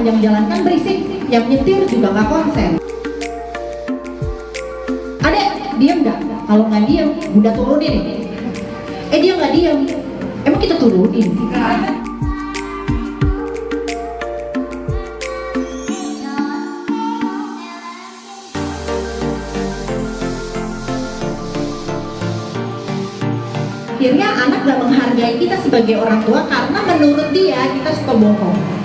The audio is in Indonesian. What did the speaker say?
sepanjang jalan kan berisik, yang nyetir juga nggak konsen. Adek, diem nggak? Kalau nggak diem, Bunda turunin nih. Dia nggak diem, emang kita turunin? Akhirnya anak gak menghargai kita sebagai orang tua karena menurut dia kita suka bohong.